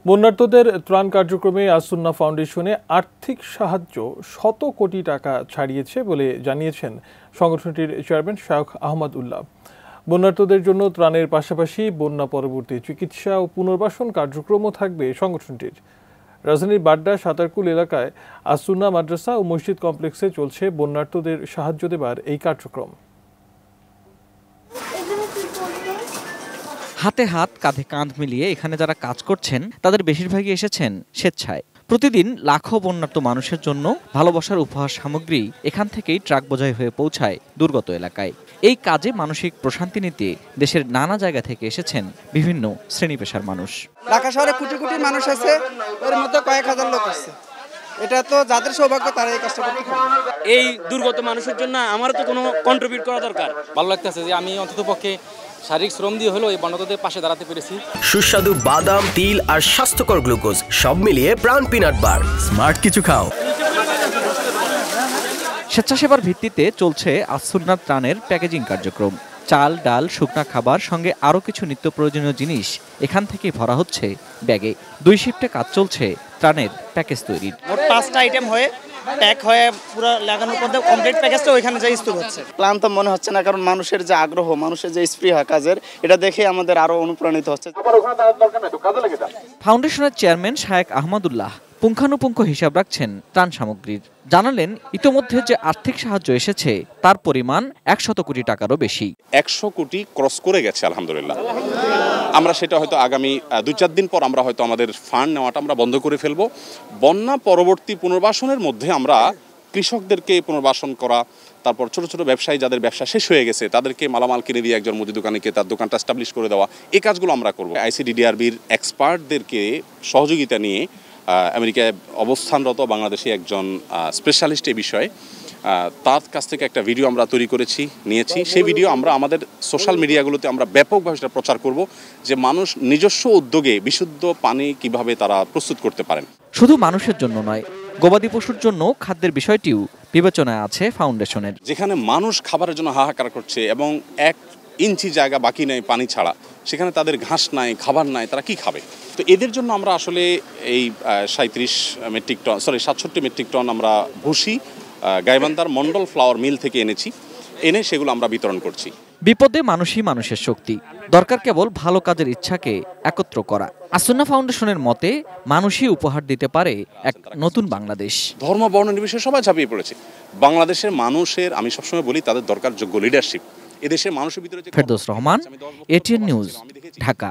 বন্যার্তদের ত্রাণ কার্যক্রমে আসুন্না ফাউন্ডেশনে আর্থিক সাহায্য শত কোটি টাকা ছাড়িয়েছে বলে জানিয়েছেন সংগঠনটির চেয়ারম্যান শায়খ আহমদ উল্লাহ। বন্যার্তদের জন্য ত্রাণের পাশাপাশি বন্যা পরবর্তী চিকিৎসা ও পুনর্বাসন কার্যক্রমও থাকবে সংগঠনটির। রাজধানীর বাড্ডা সাতারকুল এলাকায় আসুন্না মাদ্রাসা ও মসজিদ কমপ্লেক্সে চলছে বন্যার্তদের সাহায্য দেবার এই কার্যক্রম। হাতে হাত কাঁধে কাঁধ মিলিয়ে এখানে যারা কাজ করছেন তাদের বেশিরভাগই এসেছেন স্বেচ্ছায়। প্রতিদিন লাখো বন্যার্ত মানুষের জন্য ভালোবাসার উপহার সামগ্রী এখান থেকেই ট্রাক বোঝাই হয়ে পৌঁছায় দুর্গত এলাকায়। এই কাজে মানসিক প্রশান্তি নিতে দেশের নানা জায়গা থেকে এসেছেন বিভিন্ন শ্রেণী পেশার মানুষ। ঢাকা শহরে কোটি কোটি মানুষ আছে, এর মধ্যে কয়েক হাজার লোক আছে। এটা তো যাদের সৌভাগ্য তারা এই কাজটা করতে পারে। এই দুর্গত মানুষের জন্য আমারও তো কোনো কন্ট্রিবিউট করা দরকার। ভালো লাগতেছে যে আমি অন্ততপক্ষে শারীরিক শ্রম দিয়ে হলেও এই বন্যার্তদের পাশে দাঁড়াতে পেরেছি। সুস্বাদু বাদাম, তিল আর স্বাস্থ্যকর গ্লুকোজ সব মিলিয়ে প্রাণ পিনাট বার। স্মার্ট কিছু খাও। স্বেচ্ছাসেবার ভিত্তিতে চলছে আসুন্না ত্রাণের প্যাকেজিং কার্যক্রম। চাল, ডাল, শুকনা খাবার সঙ্গে আরও কিছু নিত্য প্রয়োজনীয় জিনিস এখান থেকেই ভরা হচ্ছে ব্যাগে। 2 শিফটে কাজ চলছে ত্রাণের প্যাকেজ তৈরির। মোট 5টা আইটেম হয়ে প্যাক হয়ে পুরো লাগানোর পর কমপ্লিট প্যাকেজটা ওইখানে যাই স্তূপ হচ্ছে। ক্লান্ত মনে হচ্ছে না, কারণ মানুষের যে আগ্রহ, মানুষের যে স্পৃহা কাজের, এটা দেখে আমাদের আরো অনুপ্রাণিত হচ্ছে। ফাউন্ডেশনের চেয়ারম্যান শায়খ আহমদ উল্লাহ পুঙ্খানুপুঙ্খ হিসাব রাখছেন ত্রাণ সামগ্রীর। জানালেন ইতোমধ্যে যে আর্থিক সাহায্য এসেছে তার পরিমাণ 100 কোটি টাকারও বেশি। 100 কোটি ক্রস করে গেছে আলহামদুলিল্লাহ। আমরা সেটা হয়তো আগামী 2-4 দিন পর আমরা হয়তো আমাদের ফান্ড নেওয়াটা আমরা বন্ধ করে ফেলবো। বন্যা পরবর্তী পুনর্বাসনের মধ্যে আমরা কৃষকদেরকে পুনর্বাসন করা, তারপর ছোট ছোট ব্যবসায়ী যাদের ব্যবসা শেষ হয়ে গেছে তাদেরকে মালামাল কিনে দিয়ে একজন মুদি দোকানিকে তার দোকানটা এস্টাবলিশ করে দেওয়া, এই কাজগুলো আমরা করবো। আইসিডিডিআরবির এক্সপার্টদেরকে সহযোগিতা নিয়ে আমেরিকায় অবস্থানরত বাংলাদেশি একজন স্পেশালিস্ট এই বিষয়ে, তার কাছ থেকে একটা ভিডিও আমরা তৈরি করেছি, নিয়েছি। সেই ভিডিও আমরা আমাদের সোশ্যাল মিডিয়াগুলোতে আমরা ব্যাপকভাবে সেটা প্রচার করব যে মানুষ নিজস্ব উদ্যোগে বিশুদ্ধ পানি কিভাবে তারা প্রস্তুত করতে পারেন। শুধু মানুষের জন্য নয়, গবাদি পশুর জন্য খাদ্যের বিষয়টিও বিবেচনায় আছে ফাউন্ডেশনের। যেখানে মানুষ খাবারের জন্য হাহাকার করছে এবং 1 ইঞ্চি জায়গা বাকি নেই পানি ছাড়া, সেখানে তাদের ঘাস নাই, খাবার নাই, তারা কি খাবে? তো এদের জন্য আমরা আসলে এই 67 মেট্রিক টন আমরা ভুসি গাইবান্ধার মন্ডল ফ্লাওয়ার মিল থেকে এনে সেগুলো আমরা বিতরণ করছি। বিপদে মানুষই মানুষের শক্তি, দরকার কেবল ভালো কাজের ইচ্ছাকে একত্র করা। আসুন্না ফাউন্ডেশনের মতে মানুষই উপহার দিতে পারে এক নতুন বাংলাদেশ। ধর্ম বর্ণ নির্বিশেষে সবাই ঝাঁপিয়ে পড়েছে। বাংলাদেশের মানুষের, আমি সবসময় বলি, তাদের দরকার যোগ্য লিডারশিপ। এদেশের মানুষের ভিতরে। Ferdous Rahman, ATN news, Dhaka.